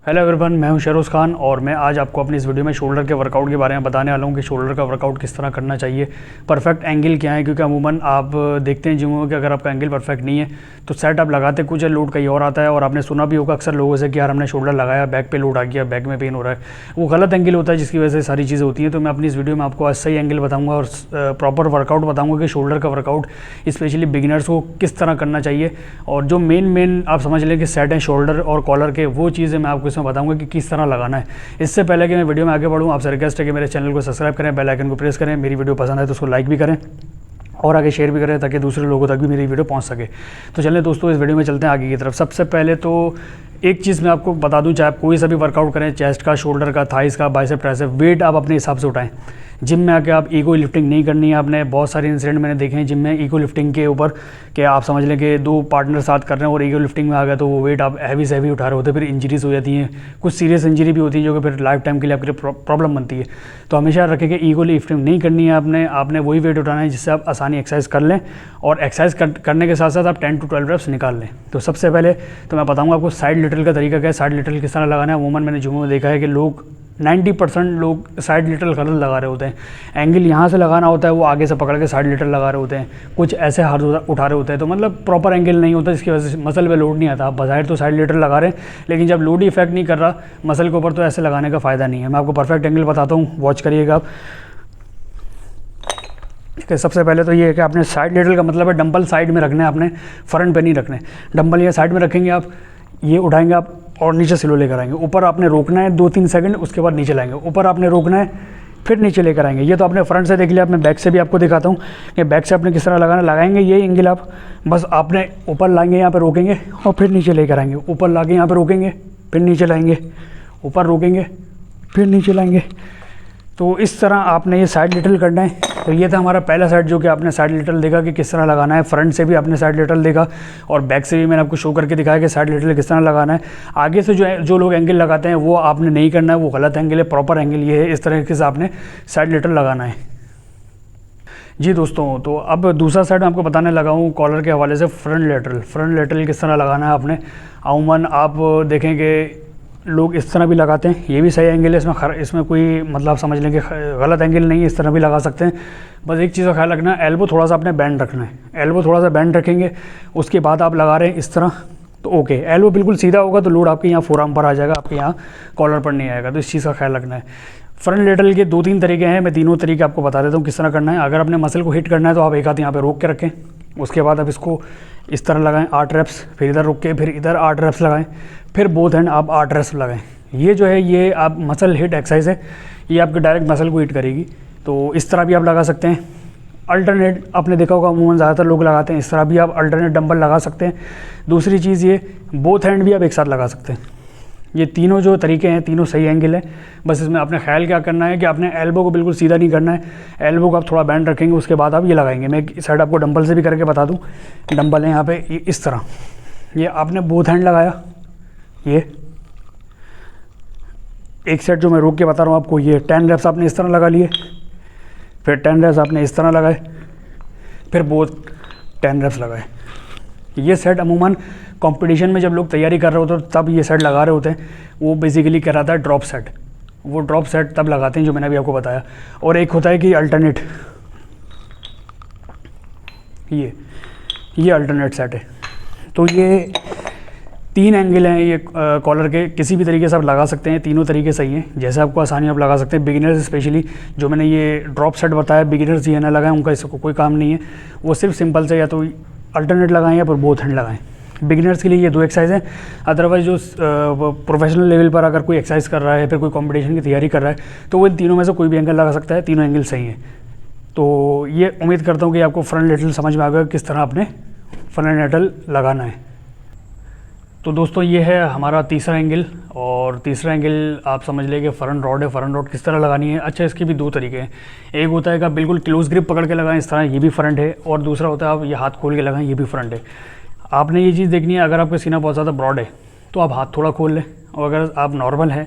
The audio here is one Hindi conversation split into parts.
हेलो एवरीवन, मैं हूं शरोज खान और मैं आज आपको अपनी इस वीडियो में शोल्डर के वर्कआउट के बारे में बताने वाला हूं कि शोल्डर का वर्कआउट किस तरह करना चाहिए, परफेक्ट एंगल क्या है। क्योंकि अमूमन आप देखते हैं जिमों में कि अगर आपका एंगल परफेक्ट नहीं है तो सेट आप लगाते कुछ है, लोड कहीं और आता है। और आपने सुना भी होगा अक्सर लोगों से कि यार हमने शोल्डर लगाया, बैक पे लोड आ गया, बैक में पेन हो रहा है। वो गलत एंगल होता है जिसकी वजह से सारी चीज़ें होती हैं। तो मैं अपनी इस वीडियो में आपको आज सही एंगल बताऊँगा और प्रॉपर वर्कआउट बताऊँगा कि शोल्डर का वर्कआउट स्पेशली बिगिनर्स को किस तरह करना चाहिए। और जो मेन आप समझ लें कि सेट हैं शोल्डर और कॉलर के, वो चीज़ें मैं आपको इसमें बताऊँगा कि किस तरह लगाना है। इससे पहले कि मैं वीडियो में आगे बढ़ूँ, आपसे रिक्वेस्ट है कि मेरे चैनल को सब्सक्राइब करें, बेल आइकन को प्रेस करें, मेरी वीडियो पसंद है तो उसको लाइक भी करें और आगे शेयर भी करें ताकि दूसरे लोगों तक भी मेरी वीडियो पहुंच सके। तो चलें दोस्तों, इस वीडियो में चलते हैं आगे की तरफ। सबसे पहले तो एक चीज़ मैं आपको बता दूं, चाहे आप कोई सा भी वर्कआउट करें, चेस्ट का, शोल्डर का, थाइस का, बाइसेप, ट्राइसेप, वेट आप अपने हिसाब से उठाएं। जिम में आके आप ईगो लिफ्टिंग नहीं करनी है। आपने बहुत सारे इंसिडेंट मैंने देखे हैं जिम में ईगो लिफ्टिंग के ऊपर कि आप समझ लें कि दो पार्टनर साथ कर रहे हैं और ईगो लिफ्टिंग में आ गया तो वो वेट आप हैवी से हैवी उठा रहे होते हैं, फिर इंजरीज हो जाती हैं, कुछ सीरियस इंजरी भी होती है जो कि फिर लाइफ टाइम के लिए आपके लिए प्रॉब्लम बनती है। तो हमेशा रखें कि ईगो लिफ्टिंग नहीं करनी है। आपने वही वेट उठाना है जिससे आप आसानी एक्सरसाइज कर लें और एक्सरसाइज करने के साथ साथ आप 10 to 12 रेप्स निकाल लें। तो सबसे पहले तो मैं बताऊँगा आपको साइड लिटल का तरीका क्या है, साइड लिटल किस तरह लगाना है। अमूमन मैंने जिमों में देखा है कि लोग 90% लोग साइड लिटल गलत लगा रहे होते हैं। एंगल यहाँ से लगाना होता है, वो आगे से पकड़ के साइड लिटल लगा रहे होते हैं, कुछ ऐसे हाथ उठा रहे होते हैं। तो मतलब प्रॉपर एंगल नहीं होता, इसकी वजह से मसल पे लोड नहीं आता। आप बाहर तो साइड लिटल लगा रहे हैं लेकिन जब लोड ही इफेक्ट नहीं कर रहा मसल के ऊपर तो ऐसे लगाने का फ़ायदा नहीं है। मैं आपको परफेक्ट एंगल बताता हूँ, वॉच करिएगा आप। ठीक है, सबसे पहले तो ये है कि आपने साइड लिटल का मतलब है डंबल साइड में रखने हैं, आपने फ्रंट पे नहीं रखने। डंबल ये साइड में रखेंगे आप, ये उठाएंगे आप और नीचे स्लो लेकर आएंगे। ऊपर आपने रोकना है 2-3 सेकंड, उसके बाद नीचे लाएंगे। ऊपर आपने रोकना है फिर नीचे लेकर आएंगे। ये तो आपने फ्रंट से देख लिया, मैं बैक से भी आपको दिखाता हूँ कि बैक से आपने किस तरह लगाएंगे। ये एंगल आप बस आपने ऊपर लाएंगे, यहाँ पे रोकेंगे और फिर नीचे लेकर आएंगे। ऊपर ला के यहाँ पे रोकेंगे, फिर नीचे लाएंगे, ऊपर रोकेंगे, फिर नीचे लाएंगे। तो इस तरह आपने ये साइड लिटल करना है। तो ये था हमारा पहला साइड जो कि आपने साइड लिटल देखा कि किस तरह लगाना है। फ्रंट से भी आपने साइड लिटल देखा और बैक से भी मैंने आपको शो करके दिखाया कि साइड लिटल किस तरह लगाना है। आगे से जो लोग एंगल लगाते हैं वो आपने नहीं करना है, वो गलत एंगल है। प्रॉपर एंगल ये है, इस तरीके से आपने साइड लिटल लगाना है। जी दोस्तों, तो अब दूसरा साइड मैं आपको बताने लगा हूँ कॉलर के हवाले से फ्रंट लेटरल किस तरह लगाना है आपने। अमूमन आप देखेंगे लोग इस तरह भी लगाते हैं, ये भी सही एंगल है, इसमें कोई मतलब समझ लें कि गलत एंगल नहीं है, इस तरह भी लगा सकते हैं। बस एक चीज़ का ख्याल रखना है, एल्बो थोड़ा सा आपने बैंड रखना है। एल्बो थोड़ा सा बैंड रखेंगे, उसके बाद आप लगा रहे हैं इस तरह तो ओके। एल्बो बिल्कुल सीधा होगा तो लोड आपके यहाँ फोरआर्म पर आ जाएगा, आपके यहाँ कॉलर पर नहीं आएगा। तो इस चीज़ का ख्याल रखना है। फ्रंट लेटरल के 2-3 तरीके हैं, मैं तीनों तरीके आपको बता देता हूँ किस तरह करना है। अगर अपने मसल को हिट करना है तो आप एक हाथ यहाँ पे रोक के रखें, उसके बाद आप इसको इस तरह लगाएं 8 रेप्स, फिर इधर रुक के फिर इधर 8 रेप्स लगाएं, फिर बोथ हैंड आप 8 रेप्स लगाएं। ये जो है ये आप मसल हिट एक्सरसाइज है, ये आपके डायरेक्ट मसल को हिट करेगी। तो इस तरह भी आप लगा सकते हैं। अल्टरनेट आपने देखा होगा अमूमन ज़्यादातर लोग लगाते हैं, इस तरह भी आप अल्टरनेट डंबल लगा सकते हैं। दूसरी चीज़ ये बोथ हैंड भी आप एक साथ लगा सकते हैं। ये तीनों जो तरीके हैं तीनों सही एंगल है। बस इसमें आपने ख्याल क्या करना है कि आपने एल्बो को बिल्कुल सीधा नहीं करना है, एल्बो को आप थोड़ा बैंड रखेंगे, उसके बाद आप ये लगाएंगे। मैं इस साइड आपको डंबल से भी करके बता दूं। डंबल है यहाँ पे इस तरह, ये आपने बोथ हैंड लगाया, ये एक सेट जो मैं रोक के बता रहा हूँ आपको, ये 10 रेप्स आपने इस तरह लगा लिए, फिर 10 रेप्स आपने इस तरह लगाए, फिर बोथ 10 रेप्स लगाए। ये सेट अमूमन कंपटीशन में जब लोग तैयारी कर रहे होते हैं तब ये सेट लगा रहे होते हैं। वो बेसिकली कहलाता है ड्रॉप सेट। वो ड्रॉप सेट तब लगाते हैं जो मैंने अभी आपको बताया। और एक होता है कि अल्टरनेट, ये अल्टरनेट सेट है। तो ये 3 एंगल हैं ये कॉलर के, किसी भी तरीके से आप लगा सकते हैं। तीनों तरीके सही हैं, जैसे आपको आसानी आप लगा सकते हैं। बिगिनर्स स्पेशली जो मैंने ये ड्रॉप सेट बताया, बिगिनर्स ये ना लगाएं, उनका इसको कोई काम नहीं है। वो सिर्फ सिंपल से या तो अल्टरनेट लगाएं या फिर बोथ हैंड लगाएं। बिगिनर्स के लिए ये 2 एक्सरसाइज हैं। अदरवाइज जो प्रोफेशनल लेवल पर अगर कोई एक्सरसाइज कर रहा है, फिर कोई कंपटीशन की तैयारी कर रहा है तो वो इन तीनों में से कोई भी एंगल लगा सकता है। तीनों एंगल सही हैं। तो ये उम्मीद करता हूँ कि आपको फ्रंट लेटरल समझ में आ गया किस तरह आपने फ्रंट लेटरल लगाना है। तो दोस्तों ये है हमारा तीसरा एंगल, और तीसरा एंगल आप समझ लें कि फ्रंट रॉड है। फ्रंट रॉड किस तरह लगानी है, अच्छा इसके भी 2 तरीके हैं। एक होता है कि आप बिल्कुल क्लोज ग्रिप पकड़ के लगाएं इस तरह, ये भी फ्रंट है। और दूसरा होता है आप ये हाथ खोल के लगाएं, ये भी फ्रंट है। आपने ये चीज़ देखनी है, अगर आपका सीना बहुत ज़्यादा ब्रॉड है तो आप हाथ थोड़ा खोल लें, और अगर आप नॉर्मल हैं,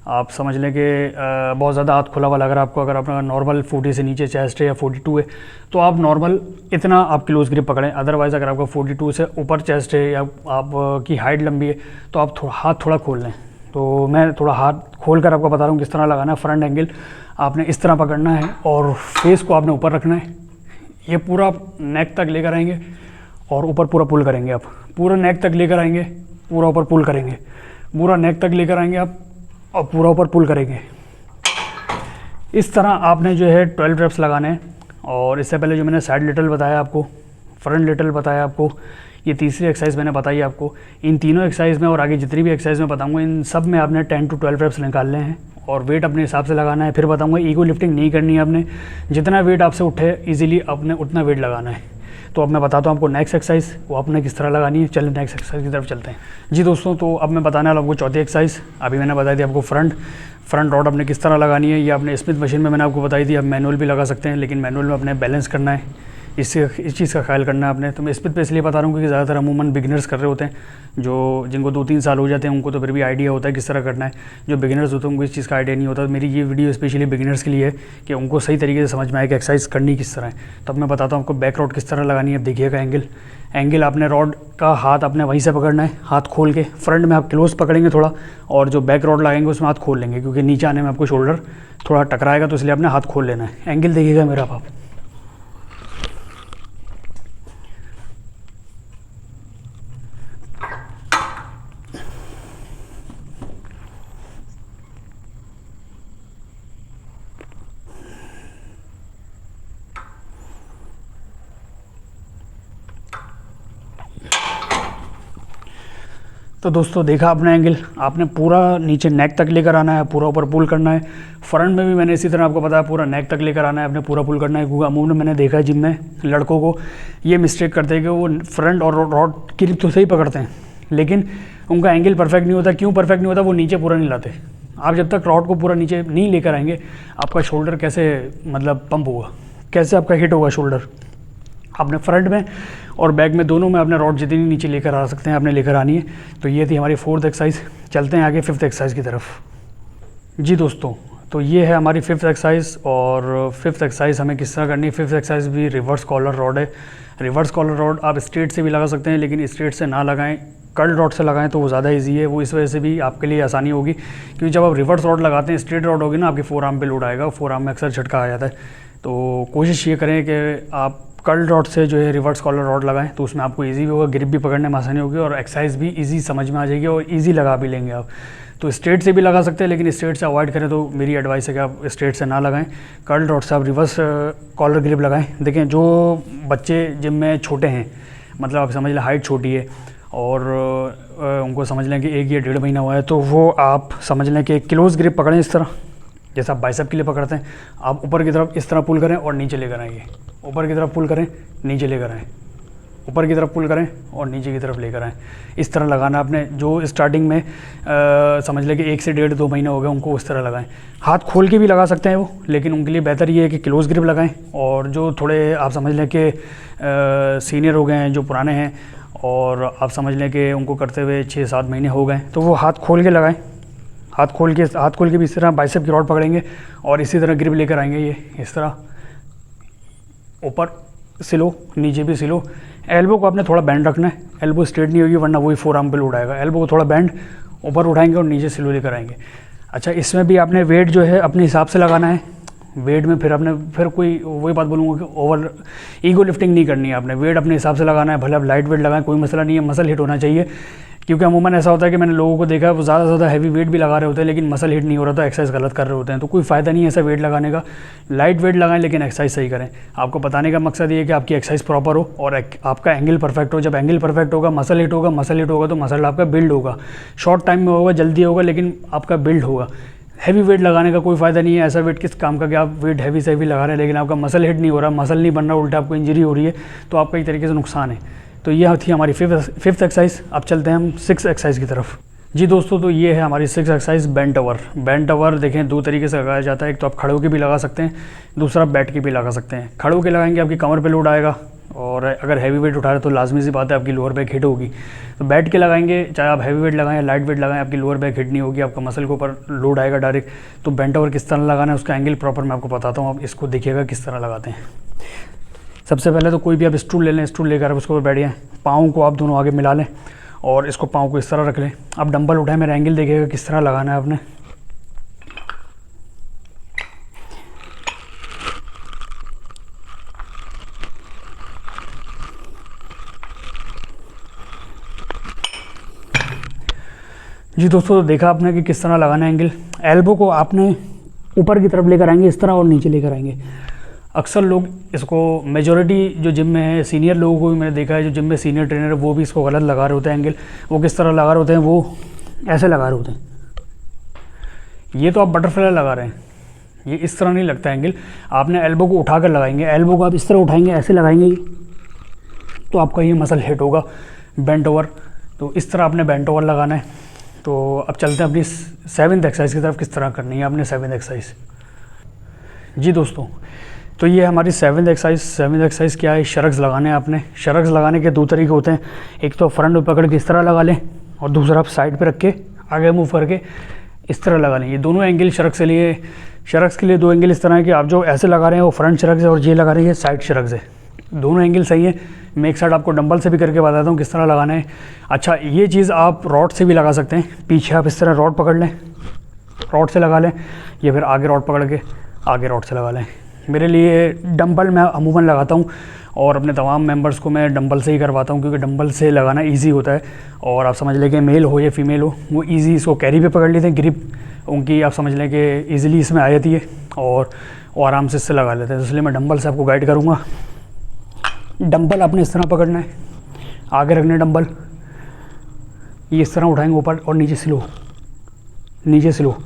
आप समझ लें कि बहुत ज़्यादा हाथ खुला हुआ लग रहा है आपको, अगर अपना नॉर्मल 40 से नीचे चेस्ट है या 42 है तो आप नॉर्मल इतना आप क्लोज ग्रिप पकड़ें। अदरवाइज़ अगर आपका 42 से ऊपर चेस्ट है या आपकी हाइट लंबी है तो आप हाथ थोड़ा खोल लें। तो मैं थोड़ा हाथ खोल कर आपको बता रहा हूँ किस तरह लगाना है। फ्रंट एंगल आपने इस तरह पकड़ना है और फेस को आपने ऊपर रखना है। ये पूरा नेक तक लेकर आएंगे और ऊपर पूरा पुल करेंगे। आप पूरा नेक तक लेकर आएंगे, पूरा ऊपर पुल करेंगे, पूरा नेक तक लेकर आएंगे आप और पूरा ऊपर पुल करेंगे। इस तरह आपने जो है 12 रेप्स लगाने हैं। और इससे पहले जो मैंने साइड लेटरल बताया आपको, फ्रंट लेटरल बताया आपको, ये तीसरी एक्सरसाइज मैंने बताई आपको। इन तीनों एक्सरसाइज में और आगे जितनी भी एक्सरसाइज में बताऊंगा, इन सब में आपने 10 to 12 रेप्स निकालने हैं और वेट अपने हिसाब से लगाना है। फिर बताऊंगा ईगो लिफ्टिंग नहीं करनी है आपने, जितना वेट आपसे उठे इजीली आपने उतना वेट लगाना है। तो अब मैं बताता हूँ आपको नेक्स्ट एक्सरसाइज वो आपने किस तरह लगानी है। चलिए नेक्स्ट एक्सरसाइज की तरफ चलते हैं। जी दोस्तों, तो अब मैं बताने वाला आपको चौथी एक्सरसाइज। अभी मैंने बताई थी आपको फ्रंट रॉड अपने किस तरह लगानी है। ये आपने स्मिथ मशीन में मैंने आपको बताई थी। आप मैनुअल भी लगा सकते हैं, लेकिन मैनुअल में अपने बैलेंस करना है, इस चीज़ का ख्याल करना है आपने। तो मैं स्मिथ पे इसलिए बता रहा हूँ क्योंकि ज़्यादातर अमूमन बिगिनर्स कर रहे होते हैं, जो जिनको 2-3 साल हो जाते हैं उनको तो फिर भी आइडिया होता है किस तरह करना है। जो बिगिनर्स होते हैं उनको इस चीज़ का आइडिया नहीं होता। मेरी ये वीडियो स्पेशली बिगिनर्स के लिए है कि उनको सही तरीके से समझ में आए कि एक्सरसाइज करनी किस तरह है। तो अब मैं बताता हूँ आपको बैक रॉड किस तरह लगानी है। अब देखिएगा एंगल आपने रॉड का हाथ अपने वहीं से पकड़ना है, हाथ खोल के। फ्रंट में आप क्लोज पकड़ेंगे थोड़ा, और जो बैक रॉड लगाएंगे उसमें हाथ खोल लेंगे, क्योंकि नीचे आने में आपको शोल्डर थोड़ा टकराएगा, तो इसलिए आपने हाथ खोल लेना है। एंगल देखिएगा मेरा आप। तो दोस्तों देखा आपने एंगल, आपने पूरा नीचे नेक तक लेकर आना है, पूरा ऊपर पुल करना है। फ्रंट में भी मैंने इसी तरह आपको बताया, पूरा नेक तक लेकर आना है, आपने पूरा पुल करना है। क्योंकि अमूमन मैंने देखा है जिम में लड़कों को ये मिस्टेक करते हैं कि वो फ्रंट और रॉड की ग्रिप तो सही पकड़ते हैं, लेकिन उनका एंगल परफेक्ट नहीं होता। क्यों परफेक्ट नहीं होता? वो नीचे पूरा नहीं लाते। आप जब तक रॉड को पूरा नीचे नहीं लेकर आएंगे, आपका शोल्डर कैसे मतलब पंप होगा, कैसे आपका हिट होगा शोल्डर। आपने फ्रंट में और बैक में दोनों में आपने रॉड जितनी नीचे लेकर आ सकते हैं आपने लेकर आनी है। तो ये थी हमारी 4th एक्सरसाइज। चलते हैं आगे 5th एक्सरसाइज की तरफ। जी दोस्तों, तो ये है हमारी 5th एक्सरसाइज। और 5th एक्सरसाइज हमें किस तरह करनी है। 5th एक्सरसाइज भी रिवर्स कॉलर रॉड है। रिवर्स कॉलर रॉड आप स्ट्रेट से भी लगा सकते हैं, लेकिन स्ट्रेट से ना लगाएं, कर्ल रॉड से लगाएं तो वो ज़्यादा इजी है। वो इस वजह से भी आपके लिए आसानी होगी, क्योंकि जब आप रिवर्स रॉड लगाते हैं, स्ट्रेट रॉड होगी ना, आपके फोर आर्म पे लोड आएगा, फोर आर्म में अक्सर झटका आ जाता है। तो कोशिश ये करें कि आप कर्ल रॉड से जो है रिवर्स कॉलर रॉड लगाएं, तो उसमें आपको इजी भी होगा, ग्रिप भी पकड़ने में आसानी होगी और एक्सरसाइज भी इजी समझ में आ जाएगी और इजी लगा भी लेंगे आप। तो स्ट्रेट से भी लगा सकते हैं, लेकिन स्ट्रेट से अवॉइड करें तो मेरी एडवाइस है कि आप स्ट्रेट से ना लगाएं, कर्ल रॉड से आप रिवर्स कॉलर ग्रिप लगाएं। देखें, जो बच्चे जिम में छोटे हैं, मतलब आप समझ लें हाइट छोटी है और उनको समझ लें कि 1 या 1.5 महीना हुआ है, तो वो आप समझ लें कि क्लोज ग्रिप पकड़ें इस तरह, जैसा आप बाइसेप के लिए पकड़ते हैं। आप ऊपर की तरफ इस तरह पुल करें और नीचे लेकर आएंगे, ऊपर की तरफ पुल करें, नीचे लेकर आएँ, ऊपर की तरफ पुल करें और नीचे की तरफ लेकर आएँ। इस तरह लगाना आपने। जो स्टार्टिंग में समझ लें कि 1 से 1.5-2 महीने हो गए, उनको उस तरह लगाएं। हाथ खोल के भी लगा सकते हैं वो, लेकिन उनके लिए बेहतर ये है कि क्लोज ग्रिप लगाएं। और जो थोड़े आप समझ लें कि सीनियर हो गए हैं, जो पुराने हैं, और आप समझ लें कि उनको करते हुए 6-7 महीने हो गए, तो वो हाथ खोल के लगाएं। हाथ खोल के भी इस तरह बाइसेप की रॉड पकड़ेंगे और इसी तरह ग्रिप लेकर आएंगे। ये इस तरह ऊपर सिलो, नीचे भी सिलो। एल्बो को आपने थोड़ा बैंड रखना है, एल्बो स्ट्रेट नहीं होगी वरना वही फोर आर्म पे लोड आएगा। एल्बो को थोड़ा बैंड, ऊपर उठाएंगे और नीचे सिलो लेकर आएंगे। अच्छा, इसमें भी आपने वेट जो है अपने हिसाब से लगाना है। वेट में फिर कोई वही बात बोलूँगा कि ओवर ईगो लिफ्टिंग नहीं करनी है आपने। वेट अपने हिसाब से लगाना है, भले आप लाइट वेट लगाएं, कोई मसला नहीं है, मसल हिट होना चाहिए। क्योंकि अमूमन ऐसा होता है कि मैंने लोगों को देखा है वो ज़्यादा से ज़्यादा हैवी वेट भी लगा रहे होते हैं, लेकिन मसल हिट नहीं हो रहा, तो एक्सरसाइज गलत कर रहे होते हैं। तो कोई फ़ायदा नहीं है ऐसा वेट लगाने का। लाइट वेट लगाएं, लेकिन एक्सरसाइज सही करें। आपको बताने का मकसद ये है कि आपकी एक्सरसाइज प्रॉपर हो और आपका एंगल परफेक्ट हो। जब एंगल परफेक्ट होगा, मसल हिट होगा तो मसल आपका बिल्ड होगा। शॉर्ट टाइम में होगा, जल्दी होगा, लेकिन आपका बिल्ड होगा। हैवी वेट लगाने का कोई फ़ायदा नहीं है। ऐसा वेट किस काम का कि आप वेट हैवी से हैवी लगा रहे हैं, लेकिन आपका मसल हिट नहीं हो रहा, मसल नहीं बन रहा, उल्टा आपको इंजरी हो रही है, तो आपका एक तरीके से नुकसान है। तो यह थी हमारी 5th एक्सरसाइज। अब चलते हैं हम 6th एक्सरसाइज की तरफ। जी दोस्तों, तो ये है हमारी 6th exercise, bent over. Bent over देखें 2 तरीके से लगाया जाता है। एक तो आप खड़े होकर भी लगा सकते हैं, दूसरा बैठ के भी लगा सकते हैं। खड़े होकर लगाएंगे आपकी कमर पे लोड आएगा, और अगर हैवी वेट उठा रहे तो लाजमी सी बात है आपकी लोअर बैक हिट होगी। तो बैठ के लगाएंगे, चाहे आप हैवी वेट लगाएं या लाइट वेट लगाएं, आपकी लोअर बैक हिट नहीं होगी, आपका मसल के ऊपर लोड आएगा डायरेक्ट। तो बेंट ओवर किस तरह लगाना है, उसका एंगल प्रॉपर मैं आपको बताता हूँ। आप इसको देखिएगा किस तरह लगाते हैं। सबसे पहले तो कोई भी आप स्टूल ले लें, स्टूल लेकर उसके ऊपर बैठ जाएं, पाँव को आप दोनों आगे मिला लें और इसको पाँव को इस तरह रख लें। अब डंबल उठाएं, मेरा एंगल देखिएगा किस तरह लगाना है आपने। जी दोस्तों, तो देखा आपने कि किस तरह लगाना है एंगल। एल्बो को आपने ऊपर की तरफ लेकर आएंगे इस तरह और नीचे लेकर आएंगे। अक्सर लोग इसको, मेजॉरिटी जो जिम में है, सीनियर लोगों को भी मैंने देखा है, जो जिम में सीनियर ट्रेनर है वो भी इसको गलत लगा रहे होते हैं एंगल। वो किस तरह लगा रहे होते हैं, वो ऐसे लगा रहे होते हैं। ये तो आप बटरफ्लाई लगा रहे हैं, ये इस तरह नहीं लगता एंगल। आपने एल्बो को उठा कर लगाएंगे, एल्बो को आप इस तरह उठाएंगे, ऐसे लगाएंगे तो आपका ये मसल हिट होगा, बेंट ओवर। तो इस तरह आपने बेंट ओवर लगाना है। तो अब चलते हैं अपनी 7th एक्सरसाइज की तरफ, किस तरह करनी है आपने 7th एक्सरसाइज। जी दोस्तों, तो ये हमारी 7th एक्सरसाइज। 7th एक्सरसाइज क्या है, शरक्स लगाने हैं आपने। शरक्स लगाने के 2 तरीके होते हैं, एक तो फ्रंट में पकड़ के इस तरह लगा लें और दूसरा आप साइड पे रख के आगे मूव करके इस तरह लगा लें। ये दोनों एंगल शरक्स के लिए, शरक्स के लिए 2 एंगल इस तरह है कि आप जो ऐसे लगा रहे हैं वो फ्रंट शरक्स है और ये लगा रहे हैं साइड शरक्स है। दोनों एंगल सही है। मैं एक साइड आपको डंबल से भी करके बताता हूँ किस तरह लगाना है। अच्छा, ये चीज़ आप रॉड से भी लगा सकते हैं। पीछे आप इस तरह रॉड पकड़ लें, रॉड से लगा लें, या फिर आगे रॉड पकड़ के आगे रॉड से लगा लें। मेरे लिए डंबल मैं अमूमन लगाता हूँ और अपने तमाम मेंबर्स को मैं डंबल से ही करवाता हूँ, क्योंकि डंबल से लगाना इजी होता है। और आप समझ लें कि मेल हो या फीमेल हो, वो इजी इसको कैरी पे पकड़ लेते हैं, ग्रिप उनकी आप समझ लें कि ईज़िली इसमें आ जाती है और आराम से इससे लगा लेते हैं। तो इसलिए मैं डंबल से आपको गाइड करूँगा। डंबल आपने इस तरह पकड़ना है, आगे रखने डंबल, ये इस तरह उठाएंगे ऊपर और नीचे स्लो, नीचे स्लो,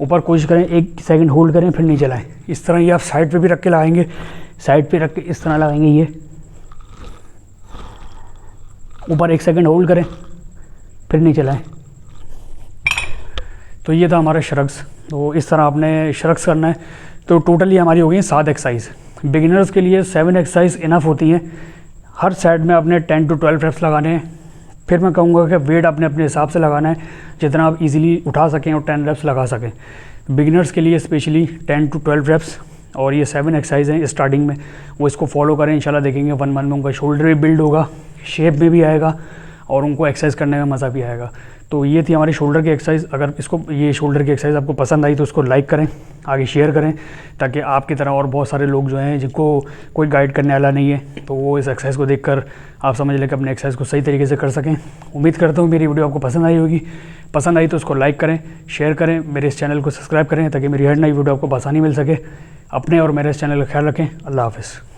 ऊपर कोशिश करें 1 सेकंड होल्ड करें फिर नीचे लाएं। इस तरह ये आप साइड पे भी रख के लगाएंगे, साइड पे रख के इस तरह लगाएंगे, ये ऊपर 1 सेकंड होल्ड करें फिर नीचे लाएं। तो ये था हमारा शरक्स। तो इस तरह आपने शरक्स करना है। तो टोटली हमारी हो गई 7 एक्सरसाइज। बिगिनर्स के लिए 7 एक्सरसाइज इनफ होती हैं। हर साइड में आपने 10 to 12 रेप्स लगाने हैं। फिर मैं कहूँगा कि वेट आपने अपने हिसाब से लगाना है, जितना आप इजीली उठा सकें और 10 रेप्स लगा सकें। बिगिनर्स के लिए स्पेशली 10 to 12 रेप्स। और ये 7 एक्सरसाइज हैं स्टार्टिंग में, वो इसको फॉलो करें। इंशाल्लाह देखेंगे 1 मंथ में उनका शोल्डर भी बिल्ड होगा, शेप में भी आएगा और उनको एक्सरसाइज करने में मज़ा भी आएगा। तो ये थी हमारी शोल्डर की एक्सरसाइज। अगर इसको, ये शोल्डर की एक्सरसाइज आपको पसंद आई तो उसको लाइक करें, आगे शेयर करें, ताकि आपकी तरह और बहुत सारे लोग जो हैं जिनको कोई गाइड करने वाला नहीं है, तो वो इस एक्सरसाइज को देखकर आप समझ लें कि अपने एक्सरसाइज को सही तरीके से कर सकें। उम्मीद करता हूँ मेरी वीडियो आपको पसंद आई होगी। पसंद आई तो उसको लाइक करें, शेयर करें, मेरे इस चैनल को सब्सक्राइब करें ताकि मेरी हर नई वीडियो आपको आसानी मिल सके। अपने और मेरे इस चैनल का ख्याल रखें। अल्लाह हाफ़िज़।